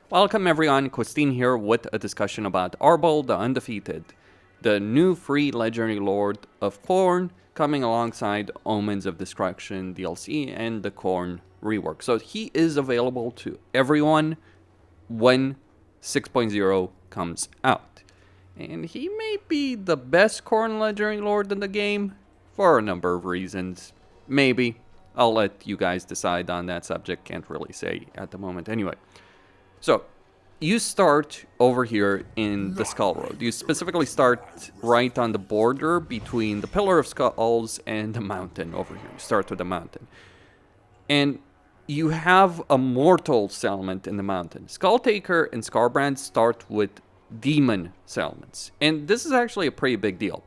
Welcome everyone, Christine here with a discussion about Arbaal the Undefeated, the new free legendary lord of Khorne, coming alongside Omens of Destruction DLC and the Khorne rework. So he is available to everyone when 6.0 comes out. And he may be the best Khorne legendary lord in the game for a number of reasons. Maybe. I'll let you guys decide on that subject, can't really say at the moment anyway. So, you start over here in the Skull Road. You specifically start right on the border between the Pillar of Skulls and the mountain over here. You start with the mountain. And you have a mortal settlement in the mountain. Skulltaker and Scarbrand start with demon settlements. And this is actually a pretty big deal.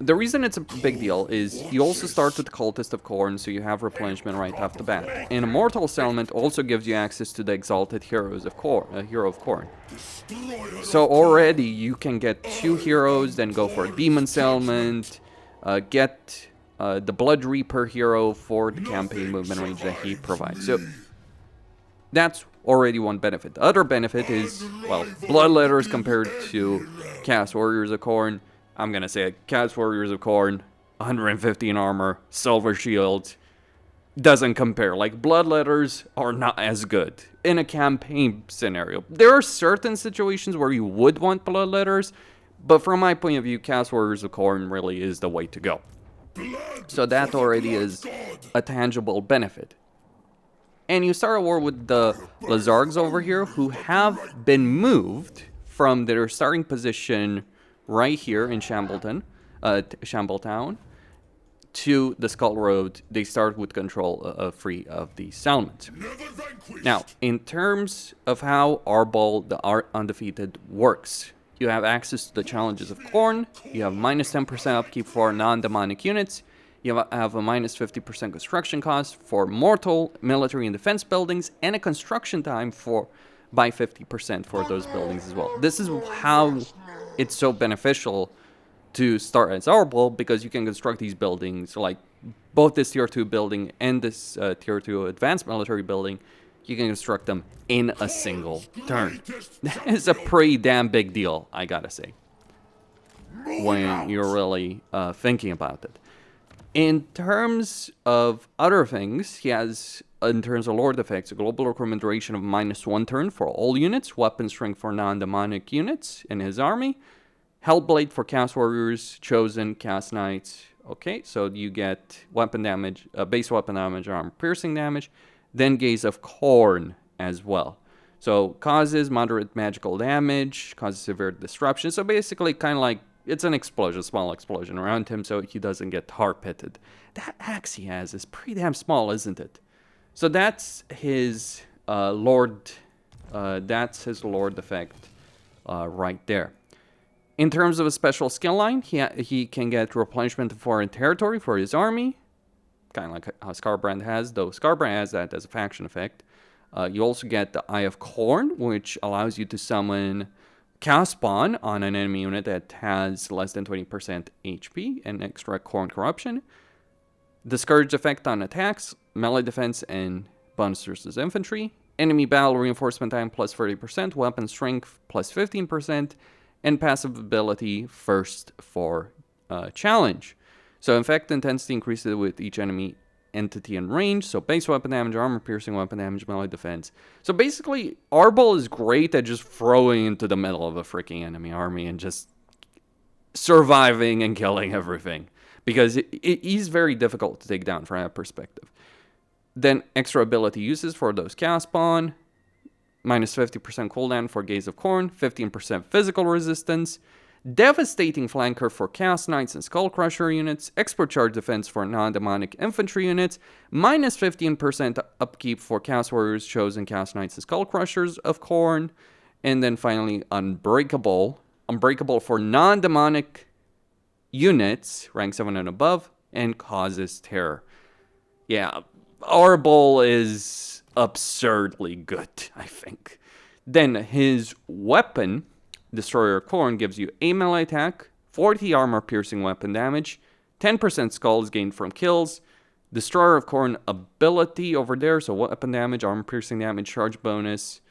The reason it's a big deal is you also start with the Cultist of Khorne, so you have replenishment right off the bat. And Immortal settlement also gives you access to the Exalted Heroes of Khorne, Hero of Khorne. So already you can get 2 heroes, then go for a Demon settlement, get the Blood Reaper hero for the campaign movement range that he provides. So that's already one benefit. The other benefit is, well, Bloodletters compared to Chaos Warriors of Khorne. I'm gonna say it, Chaos Warriors of Khorne, 150 in armor, silver shield, doesn't compare. Like, Bloodletters are not as good in a campaign scenario. There are certain situations where you would want Bloodletters, but from my point of view, Chaos Warriors of Khorne really is the way to go. So that already is a tangible benefit. And you start a war with the Lizargs over here, who have been moved from their starting position right here in Shambletown to the Skull Road. They start with control free of the settlement. Now, in terms of how Arbaal the Undefeated works, you have access to the challenges of Khorne, you have minus 10% upkeep for non-demonic units, you have a minus 50% construction cost for mortal, military, and defense buildings, and a construction time by 50% for those buildings as well. This is how it's so beneficial to start as Arbaal, because you can construct these buildings, like both this tier 2 building and this tier 2 advanced military building. You can construct them in a single turn. That is a pretty damn big deal, I gotta say, when you're really thinking about it. In terms of other things, he has, in terms of Lord effects, a global recruitment duration of -1 turn for all units, weapon strength for non-demonic units in his army, Hellblade for Chaos Warriors, Chosen, Chaos Knights. Okay, so you get weapon damage, base weapon damage, armor piercing damage, then Gaze of Khorne as well. So causes moderate magical damage, causes severe disruption. So basically, kind of like, it's an explosion, small explosion around him, so he doesn't get tar-pitted. That axe he has is pretty damn small, isn't it? So that's his Lord. That's his Lord effect right there. In terms of a special skill line, he can get replenishment of foreign territory for his army, kind of like how Scarbrand has, though Scarbrand has that as a faction effect. You also get the Eye of Khorne, which allows you to summon Chaos Spawn on an enemy unit that has less than 20% HP and extra Khorne corruption. The Scourge effect on attacks, melee defense, and bonus versus infantry. Enemy battle reinforcement time plus 30%, weapon strength plus 15%, and passive ability first for challenge. So effect intensity increases with each enemy entity in range, so base weapon damage, armor piercing weapon damage, melee defense. So basically, Arbaal is great at just throwing into the middle of a freaking enemy army and just surviving and killing everything, because he's very difficult to take down from that perspective. Then extra ability uses for those Chaos Spawn, minus 50% cooldown for Gaze of Khorne, 15% physical resistance, devastating flanker for Chaos Knights and Skull Crusher units, expert charge defense for non-demonic infantry units, minus 15% upkeep for Chaos Warriors, Chosen, Chaos Knights, and Skull Crushers of Khorne, and then finally Unbreakable for non-demonic units, rank 7 and above, and causes terror. Yeah, Arbaal is absurdly good, I think. Then his weapon, Destroyer of Khorne, gives you a melee attack, 40 armor piercing weapon damage, 10% skulls gained from kills, Destroyer of Khorne ability over there, so weapon damage, armor piercing damage, charge bonus,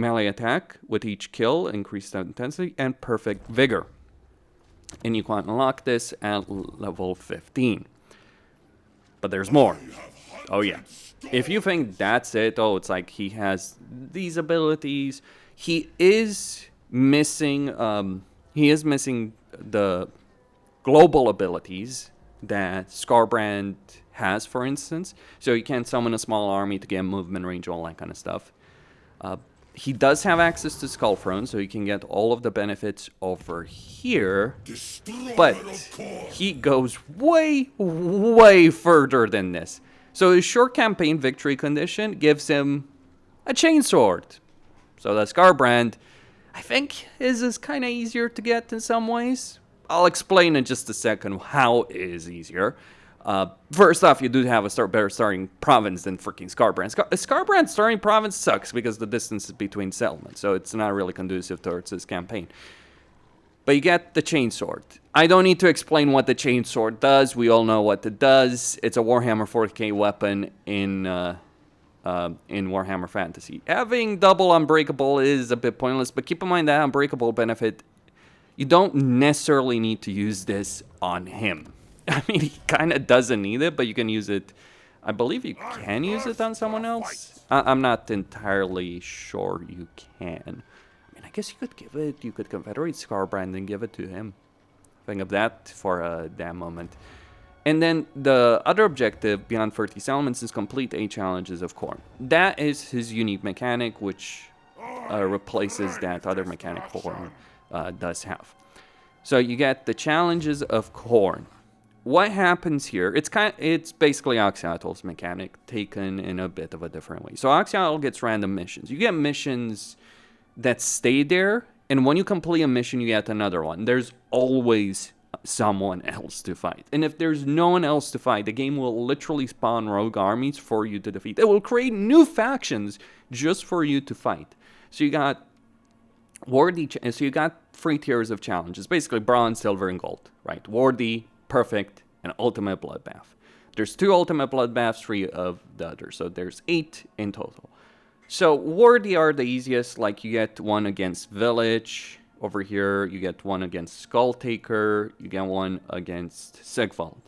melee attack with each kill, increased intensity, and perfect vigor. And you can unlock this at level 15. But there's more. Oh yeah. If you think that's it, oh, it's like he has these abilities. He is missing the global abilities that Skarbrand has, for instance. So you can summon a small army to get movement range, all that kind of stuff. He does have access to Skullthrone, so you can get all of the benefits over here. But he goes way, way further than this. So his short campaign victory condition gives him a chainsword. So that Skarbrand, I think, is kind of easier to get in some ways. I'll explain in just a second how it is easier. First off, you do have a better starting province than freaking Skarbrand. Skarbrand's starting province sucks because the distance is between settlements, so it's not really conducive towards his campaign. But you get the chainsword. I don't need to explain what the chainsword does. We all know what it does. It's a Warhammer 40k weapon in Warhammer Fantasy. Having double unbreakable is a bit pointless, but keep in mind that unbreakable benefit, you don't necessarily need to use this on him. I mean, he kind of doesn't need it, but you can use it. I believe you can use it on someone else. I'm not entirely sure you can. I mean, I guess you could give it. You could confederate Skarbrand and give it to him. Think of that for that moment. And then the other objective beyond 30 settlements is complete 8 challenges of Khorne. That is his unique mechanic, which replaces that other mechanic Khorne does have. So you get the challenges of Khorne. What happens here, it's basically Oxyatl's mechanic taken in a bit of a different way. So Oxyatl gets random missions. You get missions that stay there, and when you complete a mission, you get another one. There's always someone else to fight. And if there's no one else to fight, the game will literally spawn rogue armies for you to defeat. It will create new factions just for you to fight. So you got so you got 3 tiers of challenges, basically bronze, silver, and gold, right? Worthy, perfect, and ultimate bloodbath. There's 2 ultimate bloodbaths, 3 of the others, so there's 8 in total. So worthy are the easiest, like you get one against village. Over here, you get one against Skulltaker, you get one against Sigvald.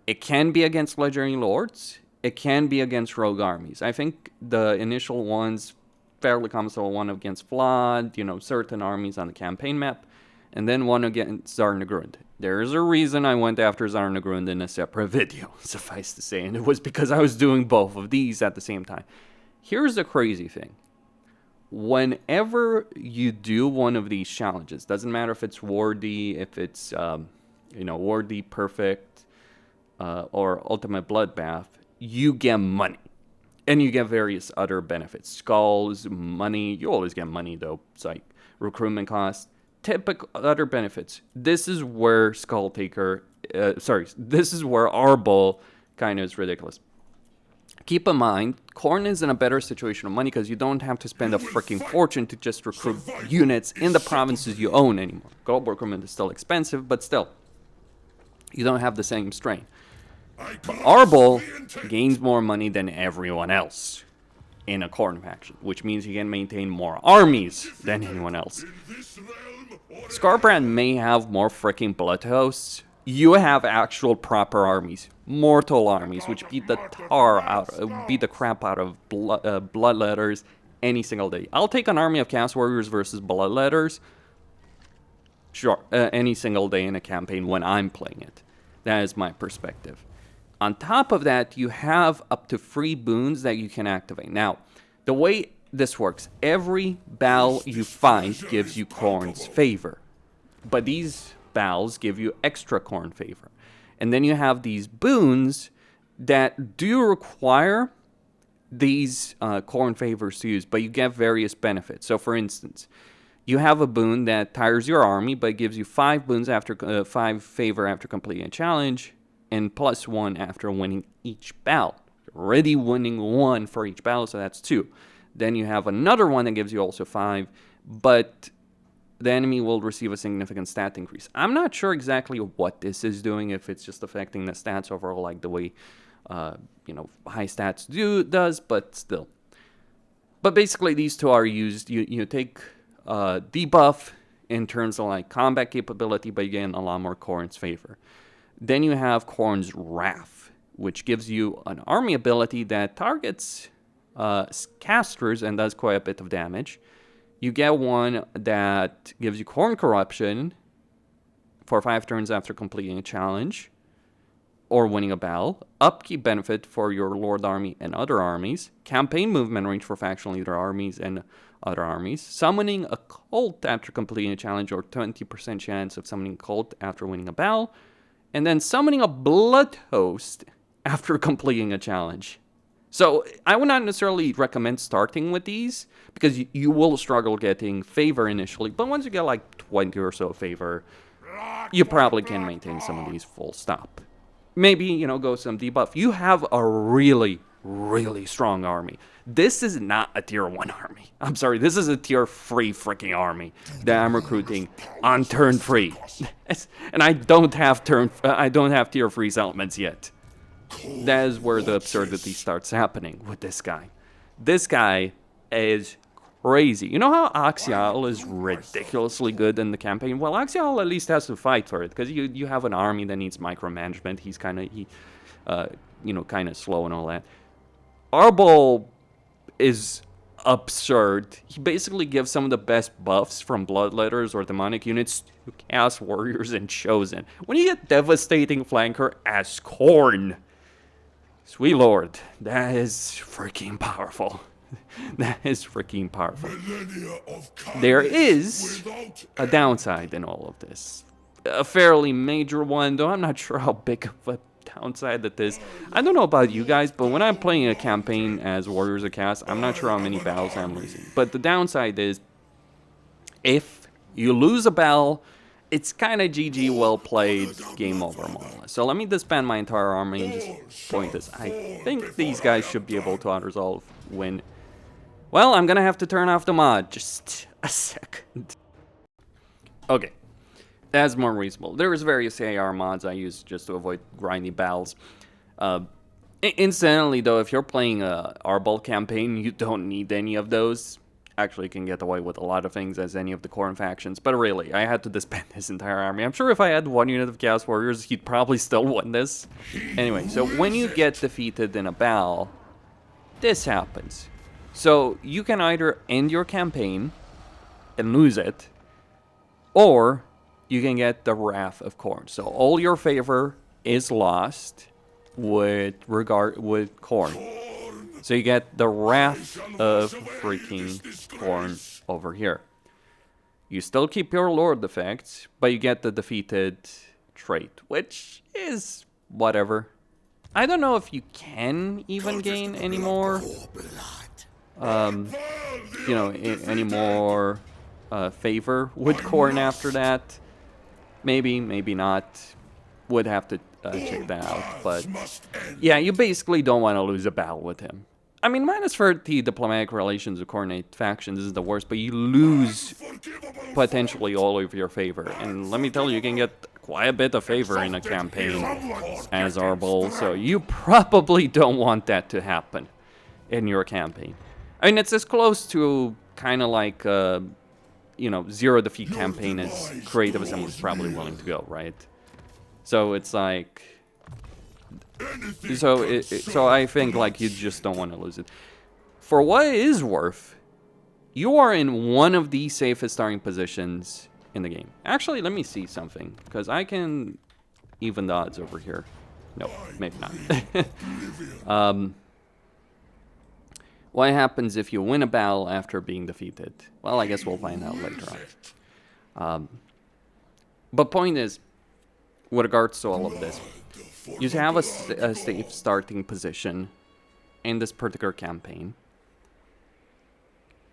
It can be against legendary lords, it can be against rogue armies. I think the initial ones, fairly common, so one against Vlad, certain armies on the campaign map, and then one against Zarnagrund. There is a reason I went after Zarnagrund in a separate video, suffice to say, and it was because I was doing both of these at the same time. Here's the crazy thing. Whenever you do one of these challenges, doesn't matter if it's worthy, if it's, worthy, perfect, or ultimate bloodbath, you get money. And you get various other benefits. Skulls, money. You always get money, though. It's like recruitment costs. Typical other benefits. This is where this is where Arbaal kind of is ridiculous. Keep in mind, Khorne is in a better situation of money because you don't have to spend a freaking fortune to just recruit units in the provinces you own anymore. Global recruitment is still expensive, but still, you don't have the same strain. But Arbaal gains more money than everyone else in a Khorne faction, which means he can maintain more armies than anyone else. Skarbrand may have more freaking blood hosts. You have actual proper armies, mortal armies, which beat the crap out of bloodletters any single day. I'll take an army of Chaos Warriors versus bloodletters, sure, any single day in a campaign when I'm playing it. That is my perspective. On top of that, you have up to 3 boons that you can activate. Now, the way this works, every bal you fight gives you Khorne's favor. But these bals give you extra Khorne favor. And then you have these boons that do require these Khorne favors to use, but you get various benefits. So for instance, you have a boon that tires your army, but gives you 5 boons after 5 favor after completing a challenge, and +1 after winning each battle. You're already winning 1 for each battle, so that's 2. Then you have another one that gives you also 5, but the enemy will receive a significant stat increase. I'm not sure exactly what this is doing, if it's just affecting the stats overall, like the way high stats does, but still. But basically, these two are used. You take debuff in terms of like combat capability, but you gain a lot more Khorne's favor. Then you have Khorne's Wrath, which gives you an army ability that targets casters and does quite a bit of damage. You get one that gives you Khorne Corruption for 5 turns after completing a challenge or winning a battle. Upkeep benefit for your Lord army and other armies. Campaign movement range for faction leader armies and other armies. Summoning a cult after completing a challenge or 20% chance of summoning a cult after winning a battle. And then summoning a blood host after completing a challenge. So I would not necessarily recommend starting with these because you will struggle getting favor initially. But once you get like 20 or so favor, you probably can maintain some of these full stop. Maybe, you know, go some debuff. You have a really, really strong army. This is not a tier 1 army. I'm sorry, this is a tier 3 freaking army that I'm recruiting on turn 3. And I don't have tier 3 settlements yet. That is where the absurdity starts happening with this guy. This guy is crazy. You know how Axial is ridiculously good in the campaign? Well, Axial at least has to fight for it, because you have an army that needs micromanagement. He's kind of slow and all that. Arbaal is absurd. He basically gives some of the best buffs from Bloodletters or demonic units to Chaos Warriors and Chosen. When you get Devastating Flanker as Khorne, sweet lord, that is freaking powerful. That is freaking powerful. There is a downside in all of this. A fairly major one, though I'm not sure how big of a downside that is. I don't know about you guys, but when I'm playing a campaign as Warriors of Chaos, I'm not sure how many battles I'm losing. But the downside is, if you lose a battle, it's kind of GG, well played, game over more or less. So let me disband my entire army and just point this. I think these guys should be able to auto-resolve when... Well, I'm gonna have to turn off the mod. Just a second. Okay. That's more reasonable. There's various AR mods I use just to avoid grindy battles. Incidentally, though, if you're playing a Arbaal campaign, you don't need any of those. Actually, you can get away with a lot of things as any of the Khorne factions. But really, I had to disband this entire army. I'm sure if I had one unit of Chaos Warriors, he'd probably still win this. Anyway, so when you get defeated in a battle, this happens. So you can either end your campaign and lose it, or you can get the Wrath of Khorne. So all your favor is lost with Khorne. So you get the Wrath of freaking Khorne over here. You still keep your Lord effects, but you get the defeated trait, which is whatever. I don't know if you can even gain any more, any more favor with Khorne after that. Maybe, maybe not. Would have to check that out. But yeah, you basically don't want to lose a battle with him. I mean, minus 30 diplomatic relations with coordinate factions is the worst, but you lose potentially all of your favor. And let me tell you, you can get quite a bit of favor in a campaign as Arbaal, so you probably don't want that to happen in your campaign. I mean, it's as close to kind of like, zero defeat campaign as Creative Assembly is probably willing to go, right? So it's like... So I think, like, you just don't want to lose it. For what it is worth, you are in one of the safest starting positions in the game. Actually, let me see something, because I can even the odds over here. No, maybe not. What happens if you win a battle after being defeated? Well, I guess we'll find out later on. But point is, with regards to all of this, you have a safe starting position in this particular campaign.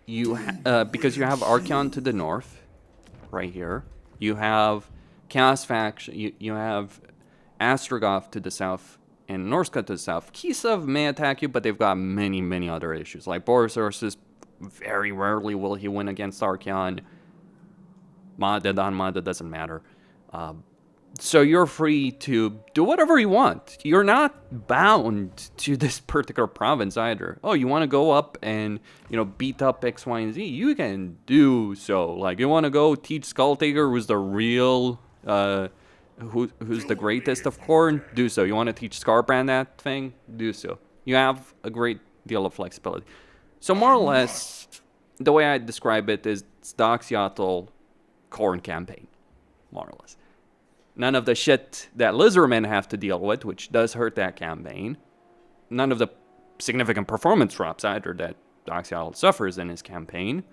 Because you have Archaon to the north, right here. You have Chaos Faction. You have Astrogoth to the south and Norska to the south. Kislev may attack you, but they've got many, many other issues. Like Borosaurus, very rarely will he win against Archaon. Modded, unmodded, doesn't matter. So you're free to do whatever you want. You're not bound to this particular province either. Oh, you want to go up and, beat up X, Y, and Z? You can do so. Like, you want to go teach Skulltaker who's the real, who's the greatest of Khorne? Do so. You want to teach Scarbrand that thing? Do so. You have a great deal of flexibility. So more or less, the way I describe it is it's the Oxyotl Khorne campaign, more or less. None of the shit that Lizardmen have to deal with, which does hurt that campaign. None of the significant performance drops either that Oxyotl suffers in his campaign.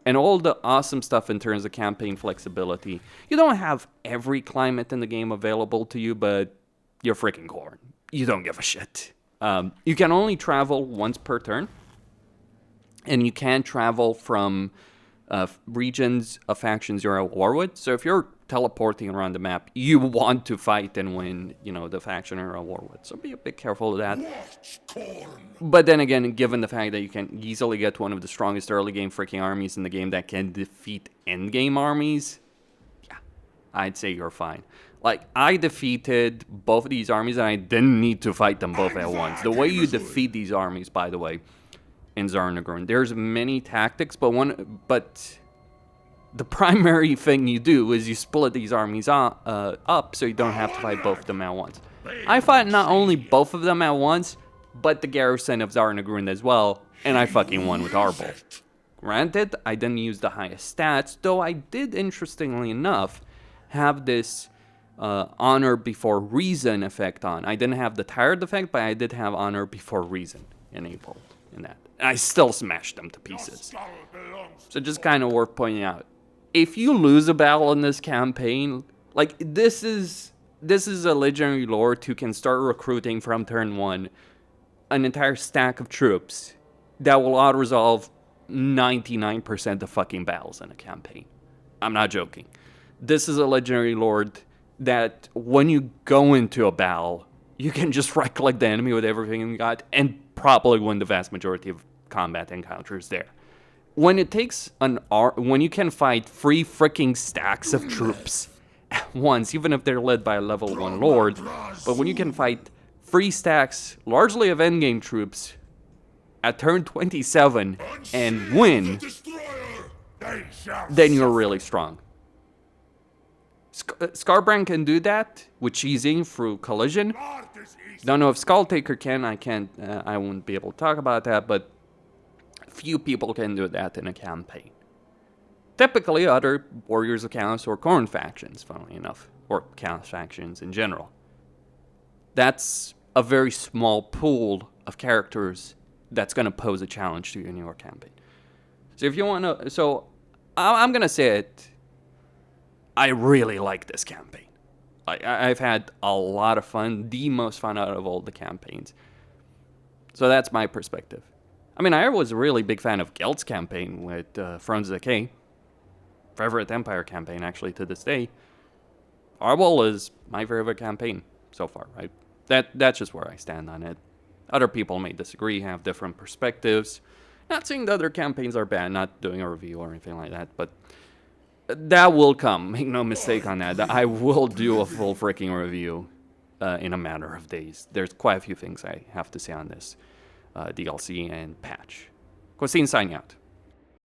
And all the awesome stuff in terms of campaign flexibility. You don't have every climate in the game available to you, but you're freaking Khorne. You don't give a shit. You can only travel once per turn. And you can travel from regions of factions you're at war with. So if you're teleporting around the map, you want to fight and win, the faction you're at war with. So be a bit careful of that. But then again, given the fact that you can easily get one of the strongest early game freaking armies in the game that can defeat end game armies, yeah, I'd say you're fine. Like, I defeated both of these armies and I didn't need to fight them both at once. The way you defeat these armies, by the way, in Zarnagrun, there's many tactics, but the primary thing you do is you split these armies up so you don't have to fight both of them at once. I fought not only both of them at once, but the garrison of Zarnagrun as well, and I fucking won with Arbaal. Granted, I didn't use the highest stats, though I did, interestingly enough, have this honor before reason effect on. I didn't have the tired effect, but I did have honor before reason enabled in that. And I still smashed them to pieces. So just kind of worth pointing out. If you lose a battle in this campaign, like, this is a legendary lord who can start recruiting from turn 1 an entire stack of troops that will auto-resolve 99% of fucking battles in a campaign. I'm not joking. This is a legendary lord that when you go into a battle, you can just right-click the enemy with everything you got and probably win the vast majority of combat encounters there. When it takes when you can fight 3 freaking stacks of troops at once, even if they're led by a level 1 lord, but when you can fight 3 stacks, largely of endgame troops, at turn 27 and win, then you're really strong. Scarbrand can do that with cheesing through collision. Don't know if Skulltaker can. I won't be able to talk about that, but few people can do that in a campaign. Typically, other Warriors of Chaos or Khorne factions, funnily enough, or Chaos factions in general. That's a very small pool of characters that's going to pose a challenge to you in your campaign. So if you want to, so I'm going to say it, I really like this campaign. I've had a lot of fun, the most fun out of all the campaigns. So that's my perspective. I mean, I was a really big fan of Gelt's campaign with Thrones of Decay. Favorite Empire campaign, actually, to this day. Arbaal is my favorite campaign so far, right? That's just where I stand on it. Other people may disagree, have different perspectives. Not saying the other campaigns are bad, not doing a review or anything like that, but that will come. Make no mistake on that. I will do a full freaking review in a matter of days. There's quite a few things I have to say on this DLC and patch. Cosine signing out.